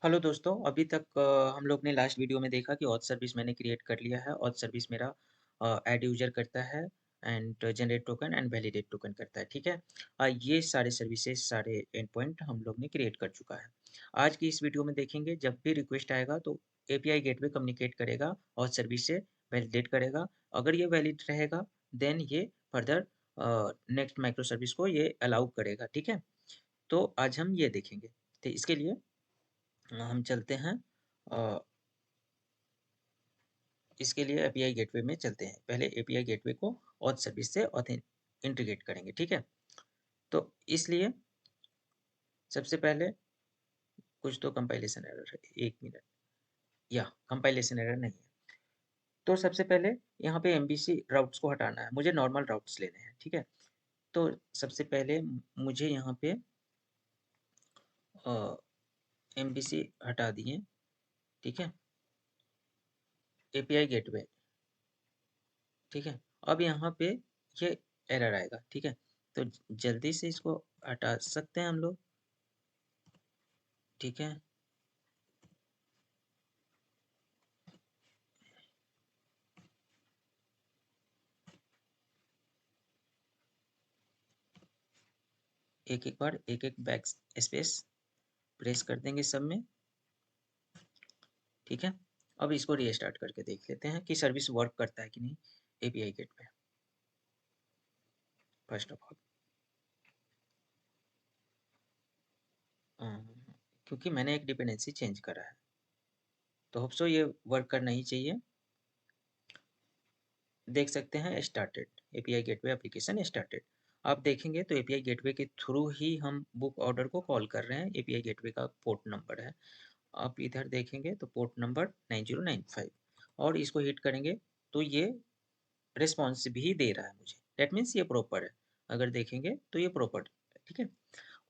Hello दोस्तों, अभी तक हम लोग ने लास्ट वीडियो में देखा कि ऑथ सर्विस मैंने क्रिएट कर लिया है। ऑथ सर्विस मेरा ऐड यूजर करता है and generate token and validate token करता है। ठीक है। ये सारे सर्विसेज सारे एंड पॉइंट हम लोग ने क्रिएट कर चुका है। आज की इस वीडियो में देखेंगे, जब भी रिक्वेस्ट आएगा तो एपीआई गेटवे कम्युनिकेट करेगा, ऑथ सर्विस से वैलिडेट करेगा। अगर ये वैलिड रहेगा देन ये फर्दर नेक्स्ट माइक्रो सर्विस को ये अलाउ करेगा। ठीक है। तो आज हम ये देखेंगे। तो इसके लिए हम चलते हैं। अ, इसके लिए एपीआई गेटवे में चलते हैं। पहले एपीआई गेटवे को ऑथ सर्विस से इंटीग्रेट करेंगे। ठीक है। तो इसलिए सबसे पहले कुछ तो कंपाइलेशन एरर है, एक मिनट। या कंपाइलेशन एरर नहीं है। तो सबसे पहले यहाँ पे एमबीसी राउट्स को हटाना है, मुझे नॉर्मल राउट्स लेने हैं। ठीक है। तो सबसे पहले मुझे यहाँ पे एमबीसी हटा दिए। ठीक है। API gateway. ठीक है। अब यहाँ पे ये एरर आएगा। ठीक है। तो जल्दी से इसको हटा सकते हैं हम लोग। ठीक है। एक एक बार एक एक बैक स्पेस प्रेस कर देंगे सब में। ठीक है। अब इसको रीस्टार्ट करके देख लेते हैं कि सर्विस वर्क करता है कि नहीं एपीआई गेट पे। फर्स्ट ऑफ ऑल क्योंकि मैंने एक डिपेंडेंसी चेंज करा है तो होप सो ये वर्क करना ही चाहिए। देख सकते हैं started, API gateway application started. आप देखेंगे तो एपीआई गेटवे के थ्रू ही हम बुक ऑर्डर को कॉल कर रहे हैं। एपीआई गेटवे का पोर्ट नंबर है, आप इधर देखेंगे तो पोर्ट नंबर 9095 और इसको हिट करेंगे तो ये रिस्पॉन्स भी दे रहा है मुझे। दैट मीन्स ये प्रॉपर है। अगर देखेंगे तो ये प्रॉपर है। ठीक है।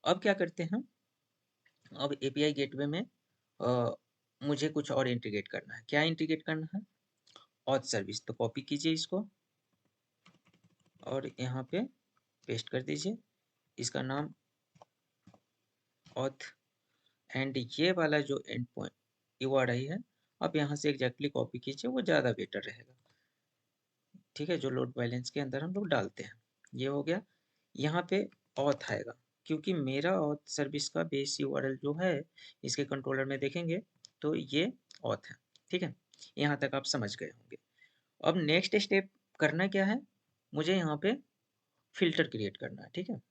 अब क्या करते हैं, अब एपीआई गेटवे में मुझे कुछ और इंटीग्रेट करना है। क्या इंटीग्रेट करना है? Auth service. तो कॉपी कीजिए इसको और यहाँ पे पेस्ट कर दीजिए। इसका नाम ऑथ एंड ये वाला जो एंड पॉइंट यूआरआई है, आप यहाँ से एग्जैक्टली कॉपी कीजिए, वो ज़्यादा बेटर रहेगा। ठीक है। जो लोड बैलेंस के अंदर हम लोग डालते हैं, ये हो गया। यहाँ पे ऑथ आएगा क्योंकि मेरा ऑथ सर्विस का बेस यूआरएल जो है, इसके कंट्रोलर में देखेंगे तो ये ऑथ है। ठीक है। यहाँ तक आप समझ गए होंगे। अब नेक्स्ट स्टेप करना क्या है, मुझे यहाँ पे फिल्टर क्रिएट करना है। ठीक है।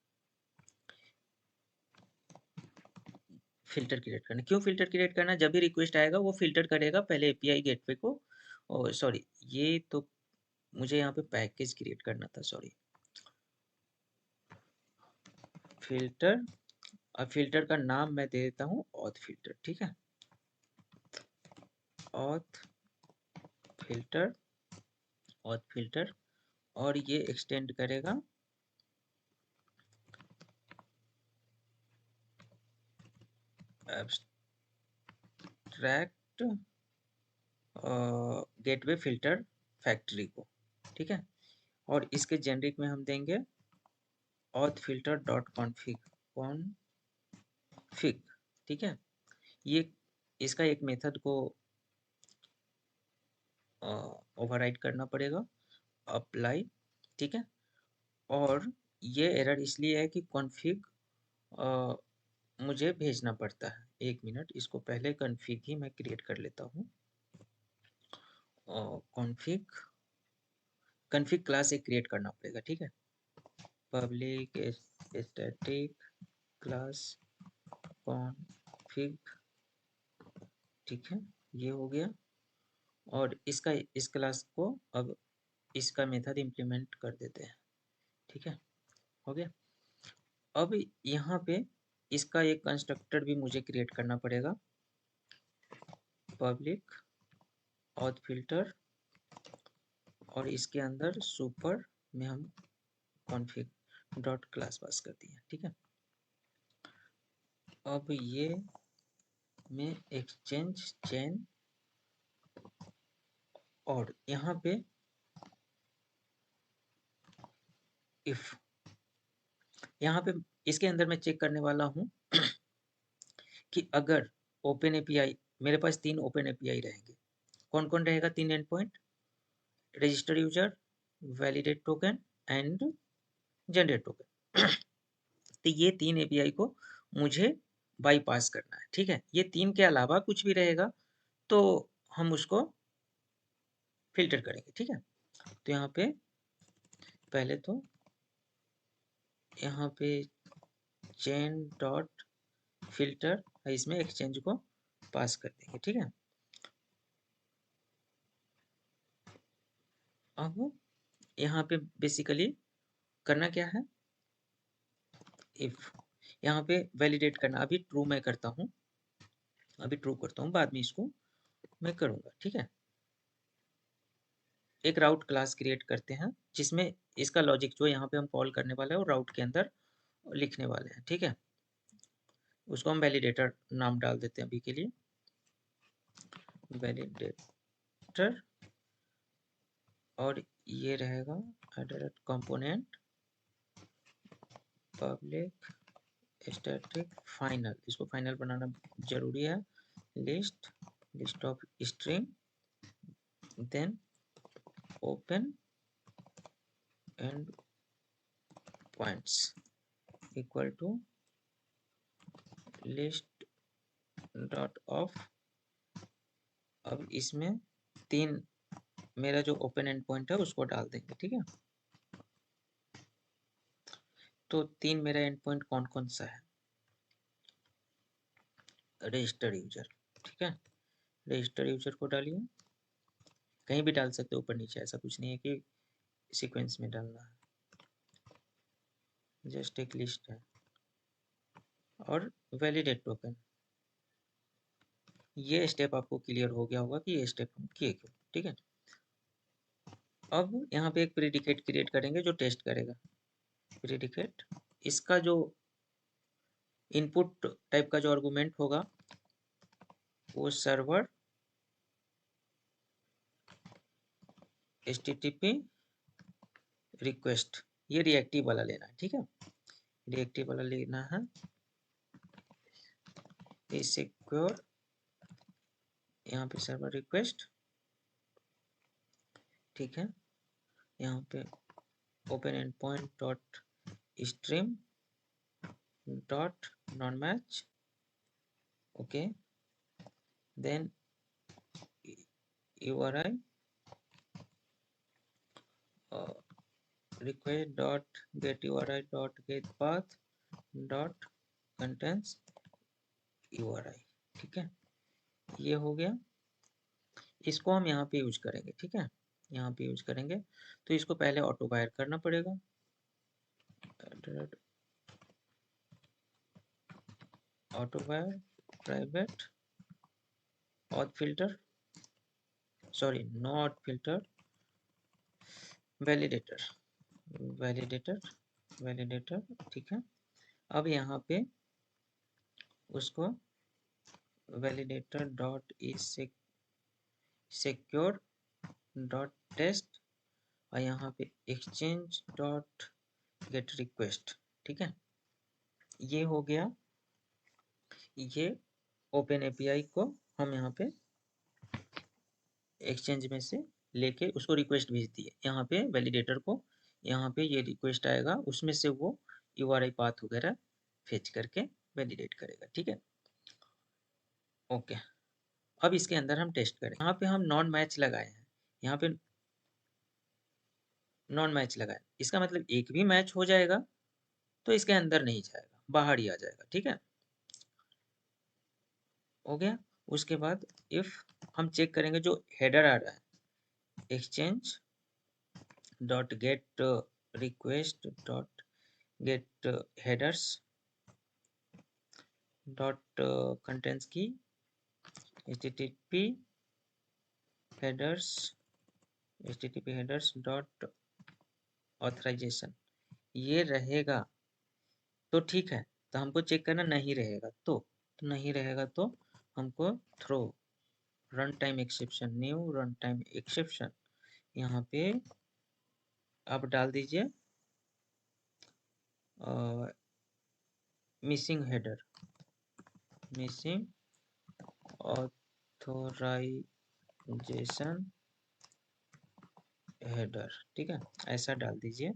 फिल्टर क्रिएट करना, क्यों फिल्टर क्रिएट करना? जब भी रिक्वेस्ट आएगा वो फिल्टर करेगा पहले एपीआई गेटवे को। सॉरी, ये तो मुझे यहाँ पे पैकेज क्रिएट करना था, सॉरी। फिल्टर, अब फिल्टर का नाम मैं दे देता हूँ ऑथ फिल्टर। ठीक है। Auth filter, auth filter. और ये एक्सटेंड करेगा एब्स्ट्रैक्ट गेटवे फिल्टर फैक्ट्री को। ठीक है। और इसके जेनरिक में हम देंगे ऑथ फिल्टर डॉट कॉन्फिग। ठीक है। ये इसका एक मेथड को ओवरराइड करना पड़ेगा, अप्लाई। ठीक है। और ये एरर इसलिए है कि कॉन्फ़िग मुझे भेजना पड़ता है। एक मिनट, इसको पहले कॉन्फ़िग ही मैं क्रिएट कर लेता हूँ। कॉन्फ़िग, कॉन्फ़िग क्लास एक क्रिएट करना पड़ेगा। ठीक है। Public static class config. ठीक है। ये हो गया। और इसका इस क्लास को अब इसका मेथड इम्प्लीमेंट कर देते हैं। ठीक है। हो गया। अब यहाँ पे इसका एक कंस्ट्रक्टर भी मुझे क्रिएट करना पड़ेगा, पब्लिक ऑथ फिल्टर, और इसके अंदर सुपर में हम कॉन्फिग डॉट क्लास पास कर दिए। ठीक है। अब ये में एक्सचेंज चेन, और यहाँ पे इफ, यहाँ पे इसके अंदर मैं चेक करने वाला हूँ कि अगर ओपन एपीआई, मेरे पास 3 ओपन एपीआई रहेंगे। कौन कौन रहेगा? 3 and point, register user, validate token and generate token. तो ये 3 एपीआई को मुझे बाईपास करना है, ठीक है। ये 3 के अलावा कुछ भी रहेगा तो हम उसको फिल्टर करेंगे, ठीक है। तो यहाँ पे पहले तो यहाँ पे चेन डॉट फिल्टर है, इसमें एक्सचेंज को पास कर देंगे, ठीक है। अब यहाँ पे बेसिकली करना क्या है, इफ यहाँ पे वैलिडेट करना, अभी ट्रू मैं करता हूँ, अभी ट्रू करता हूँ, बाद में इसको मैं करूँगा, ठीक है। एक राउट क्लास क्रिएट करते हैं जिसमें इसका लॉजिक जो यहाँ पे हम कॉल करने वाले हैं वो राउट के अंदर लिखने वाले हैं, ठीक है। उसको हम वैलिडेटर नाम डाल देते हैं अभी के लिए, वैलिडेटर, और ये रहेगा कंपोनेंट पब्लिक स्टैटिक फाइनल, इसको फाइनल बनाना जरूरी है, list of string, then open endpoints equal to list dot of. अब इसमें 3 मेरा जो ओपन एंड पॉइंट है उसको डाल देंगे, ठीक है। तो 3 मेरा एंड पॉइंट कौन कौन सा है, रजिस्टर यूजर, ठीक है। रजिस्टर यूजर को डालिए, कहीं भी डाल सकते हो ऊपर नीचे, ऐसा कुछ नहीं है कि सीक्वेंस में डालना है, जस्ट एक लिस्ट है। और वैलिडेट टोकन, ये स्टेप आपको क्लियर हो गया होगा कि ये स्टेप हम किए क्यों, ठीक है। अब यहाँ पे एक प्रीडिकेट क्रिएट करेंगे जो टेस्ट करेगा। प्रीडिकेट, इसका जो इनपुट टाइप का जो आर्गुमेंट होगा वो सर्वर HTTP रिक्वेस्ट, ये रिएक्टिव वाला लेना है, ठीक है। रिएक्टिव वाला लेना है, सिक्योर, यहाँ पे सर्वर रिक्वेस्ट, ठीक है। यहाँ पे open endpoint dot stream dot none match, okay, then URI request dot get URI dot get path dot contains URI, ठीक है। ये हो गया, इसको हम यहाँ पे यूज करेंगे, ठीक है। यहाँ पे यूज करेंगे तो इसको पहले ऑटो वायर करना पड़ेगा, auto wire private auth filter, sorry no auth filter, validator, validator, validator, ठीक है। अब यहाँ पे उसको validator dot is secure dot test, और यहाँ पे एक्सचेंज डॉट गेट रिक्वेस्ट, ठीक है। ये हो गया, ये ओपन एपीआई को हम यहाँ पे एक्सचेंज में से लेके उसको रिक्वेस्ट भेज दिए, यहाँ पे वैलिडेटर को, यहाँ पे ये रिक्वेस्ट आएगा, उसमें से वो URI पाथ वगैरह फेच करके वैलिडेट करेगा, ठीक है। ओके, अब इसके अंदर हम टेस्ट करें, यहाँ पे हम नॉन मैच लगाए हैं, यहाँ पे नॉन मैच लगाए, इसका मतलब एक भी मैच हो जाएगा तो इसके अंदर नहीं जाएगा, बाहर ही आ जाएगा, ठीक है। हो गया, उसके बाद इफ हम चेक करेंगे जो हेडर आ रहा है, exchange dot gate request dot get headers dot contents की http headers डॉट ऑथराइजेशन, ये रहेगा तो ठीक है। तो हमको चेक करना नहीं रहेगा तो नहीं रहेगा तो हमको throw run time exception, new run time exception, यहाँ पे आप डाल दीजिए missing header, missing authorization header, ठीक है, ऐसा डाल दीजिए।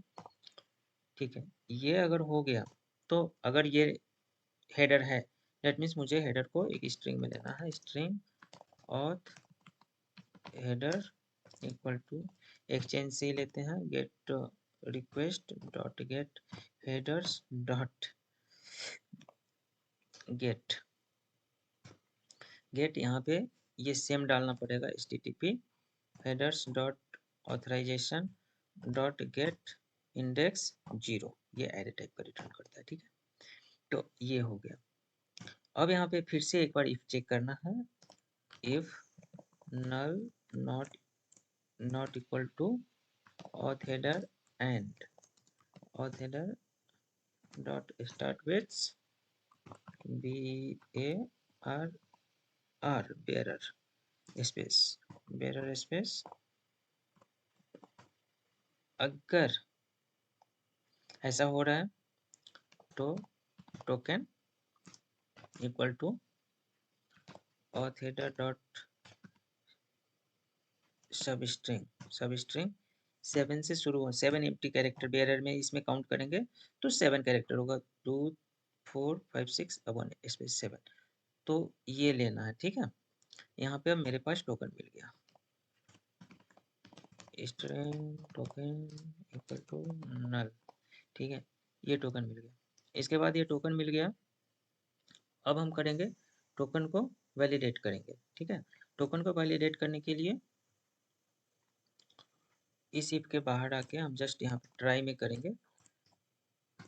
ठीक है, ये अगर हो गया तो अगर ये हेडर है दैट मीन्स मुझे हेडर को एक स्ट्रिंग में लेना है। String auth header equal to exchange से लेते हैं get request dot get headers dot get get यहाँ पे ये सेम डालना पड़ेगा http headers dot authorization dot get index 0, ये एरे टाइप का रिटर्न करता है। ठीक है, तो ये हो गया। अब यहाँ पे फिर से एक बार इफ चेक करना है। If null not equal to auth header and auth header dot start with bar bearer space अगर ऐसा हो रहा है तो token equal to auth header dot substring 7 से शुरू हो, 7 एम्प्टी कैरेक्टर बेयरर में इसमें काउंट करेंगे तो 7 कैरेक्टर होगा, 2 4 5 6 अब 1 स्पेस 7, तो ये लेना है। ठीक है, यहाँ पे अब मेरे पास टोकन मिल गया, string token equal to null. ठीक है, ये टोकन मिल गया। इसके बाद ये टोकन मिल गया, अब हम करेंगे टोकन को वैलिडेट करेंगे। ठीक है, टोकन को वैलिडेट करने के लिए इस इफ के बाहर आके हम जस्ट यहाँ पे ट्राई में करेंगे,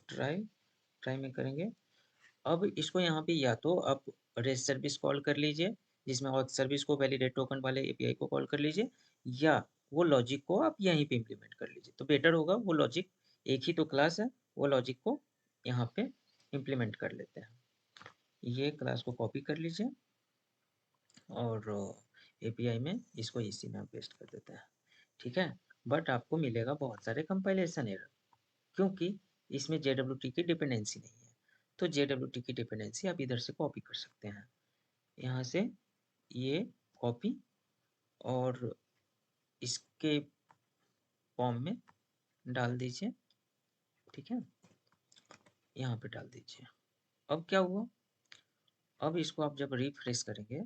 ट्राई में करेंगे। अब इसको यहाँ पे या तो आप रेस्ट सर्विस कॉल कर लीजिए जिसमें ऑथ सर्विस को वैलिडेट टोकन वाले एपीआई को कॉल कर लीजिए, या वो लॉजिक को आप यहीं पे इम्प्लीमेंट कर लीजिए, तो बेटर होगा। वो लॉजिक एक ही तो क्लास है, वो लॉजिक को यहाँ पे इम्प्लीमेंट कर लेते हैं। ये क्लास को कॉपी कर लीजिए और एपीआई में इसको इसी में पेस्ट कर देते हैं। ठीक है, बट आपको मिलेगा बहुत सारे कंपाइलेशन एरर, क्योंकि इसमें JWT की डिपेंडेंसी नहीं है। तो JWT की डिपेंडेंसी आप इधर से कॉपी कर सकते हैं, यहाँ से ये कॉपी और इसके फॉर्म में डाल दीजिए। ठीक है, यहाँ पे डाल दीजिए। अब क्या हुआ, अब इसको आप जब रिफ्रेश करेंगे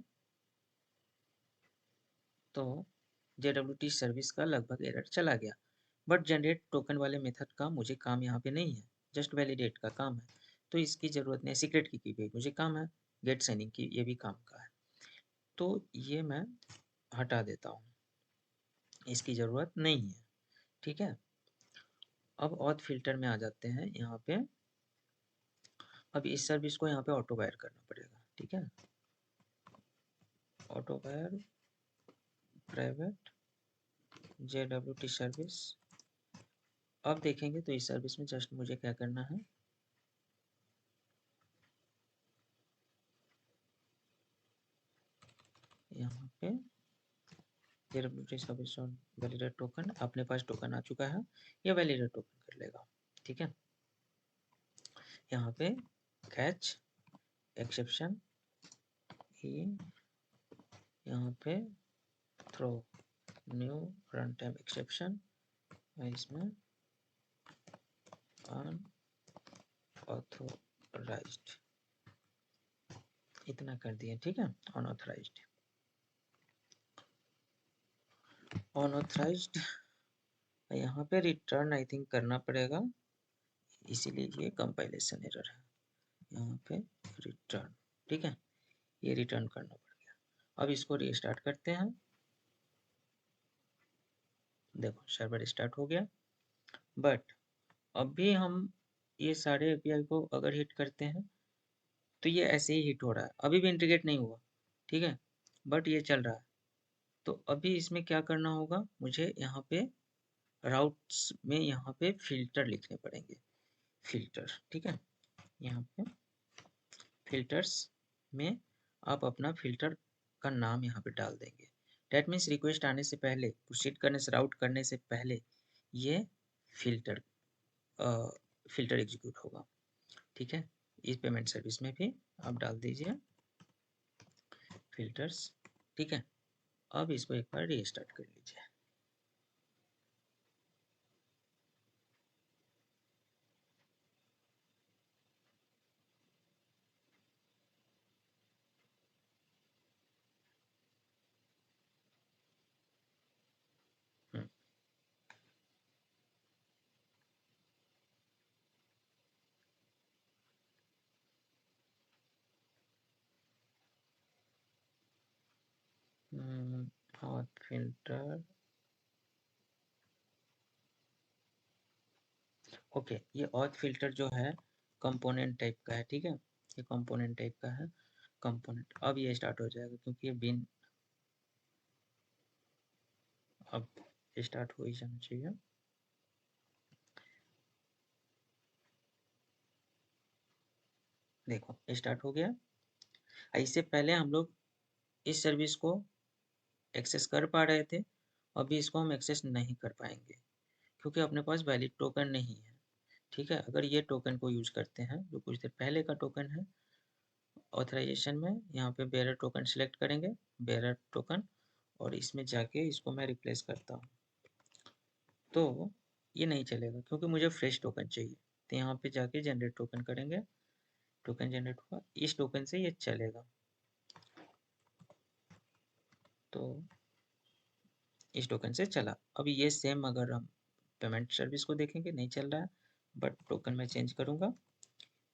तो JWT सर्विस का लगभग एरर चला गया, बट जनरेट टोकन वाले मेथड का मुझे काम यहाँ पे नहीं है, जस्ट वैलिडेट का काम है, तो इसकी ज़रूरत नहीं। सीक्रेट की भी मुझे काम है, गेट साइनिंग की ये भी काम का है, तो ये मैं हटा देता हूँ, इसकी ज़रूरत नहीं है। ठीक है, अब ऑथ फिल्टर में आ जाते हैं यहाँ पे। अब इस सर्विस को यहाँ पे ऑटो वायर करना पड़ेगा। ठीक है, auto wire private JWT service. अब देखेंगे तो इस सर्विस में जस्ट मुझे क्या करना है, यहाँ पे JWT service on validate token, अपने पास टोकन आ चुका है, ये वैलिडेट टोकन कर लेगा। ठीक है, यहाँ पे कैच एक्सेप्शन ही, यहाँ पे throw new run time exception, इसमें अनऑथोराइज्ड इतना कर दिए। ठीक है, अनऑथराइज्ड यहाँ पे रिटर्न आई थिंक करना पड़ेगा, इसीलिए ये कंपाइलेशन एरर है, यहाँ पे रिटर्न। ठीक है, ये रिटर्न करना पड़ गया। अब इसको रीस्टार्ट करते हैं, देखो सर्वर स्टार्ट हो गया, बट अभी हम ये सारे एपीआई को अगर हिट करते हैं तो ये ऐसे ही हिट हो रहा है, अभी भी इंटीग्रेट नहीं हुआ। ठीक है, बट ये चल रहा है। तो अभी इसमें क्या करना होगा, मुझे यहाँ पे राउट्स में यहाँ पे फिल्टर लिखने पड़ेंगे, फिल्टर। ठीक है, यहाँ पे फिल्टर्स में आप अपना फिल्टर का नाम यहाँ पे डाल देंगे। डैट मीन्स रिक्वेस्ट आने से पहले, प्रोसीड करने से, राउट करने से पहले ये फिल्टर फिल्टर एग्जीक्यूट होगा। ठीक है, इस पेमेंट सर्विस में भी आप डाल दीजिए फिल्टर्स, ठीक है। अब इसको एक बार रीस्टार्ट कर लीजिए। और फिल्टर, ओके, ये ऑथ फिल्टर जो है कंपोनेंट टाइप का है, ठीक है। ये कंपोनेंट टाइप का है, कंपोनेंट। अब ये स्टार्ट हो जाएगा क्योंकि ये बिन अब स्टार्ट हो ही जाना चाहिए। देखो स्टार्ट हो गया। इससे पहले हम लोग इस सर्विस को एक्सेस कर पा रहे थे, अभी इसको हम एक्सेस नहीं कर पाएंगे क्योंकि अपने पास वैलिड टोकन नहीं है, ठीक है। अगर ये टोकन को यूज करते हैं जो कुछ देर पहले का टोकन है, ऑथराइजेशन में यहाँ पे बेरर टोकन सिलेक्ट करेंगे, बेरर टोकन, और इसमें जाके इसको मैं रिप्लेस करता हूँ, तो ये नहीं चलेगा क्योंकि मुझे फ्रेश टोकन चाहिए। तो यहाँ पे जाके जनरेट टोकन करेंगे, टोकन जनरेट हुआ, इस टोकन से ये चलेगा। तो इस टोकन से चला। अब ये सेम अगर हम पेमेंट सर्विस को देखेंगे, नहीं चल रहा है, बट टोकन मैं चेंज करूँगा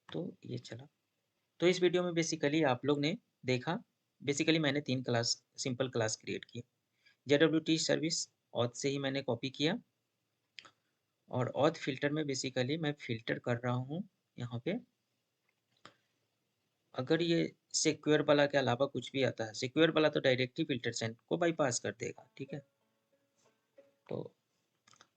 तो ये चला। तो इस वीडियो में बेसिकली आप लोग ने देखा, बेसिकली मैंने 3 क्लास, सिंपल क्लास क्रिएट की। JWT सर्विस ऑथ से ही मैंने कॉपी किया, और ऑथ फिल्टर में बेसिकली मैं फिल्टर कर रहा हूँ यहाँ पे। अगर ये सिक्योर वाला के अलावा कुछ भी आता है, सिक्योर वाला तो डायरेक्ट ही फिल्टर सेंड को बाईपास कर देगा, ठीक है। तो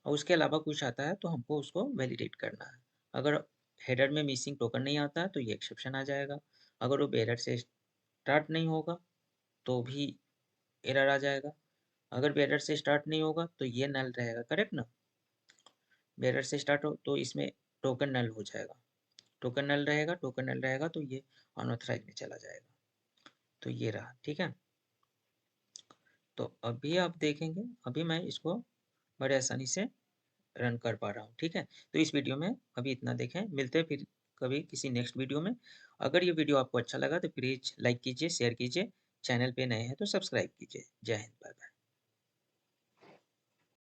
और उसके अलावा कुछ आता है तो हमको उसको वैलिडेट करना है। अगर हेडर में मिसिंग टोकन नहीं आता है तो ये एक्सेप्शन आ जाएगा। अगर वो बेरर से स्टार्ट नहीं होगा तो भी एरर आ जाएगा। अगर बेरर से स्टार्ट नहीं होगा तो ये नल रहेगा, करेक्ट ना। बेरर से स्टार्ट हो तो इसमें टोकन नल हो जाएगा, टोकन नल रहेगा, टोकन नल रहेगा तो ये अनऑथराइज में चला जाएगा। तो ये रहा, ठीक है। तो अभी आप देखेंगे, अभी मैं इसको बड़े आसानी से रन कर पा रहा हूँ, ठीक है। तो इस वीडियो में अभी इतना देखें, मिलते हैं फिर कभी किसी नेक्स्ट वीडियो में। अगर ये वीडियो आपको अच्छा लगा तो प्लीज़ लाइक कीजिए, शेयर कीजिए, चैनल पे नए हैं तो सब्सक्राइब कीजिए। जय हिंद, बाय बाय।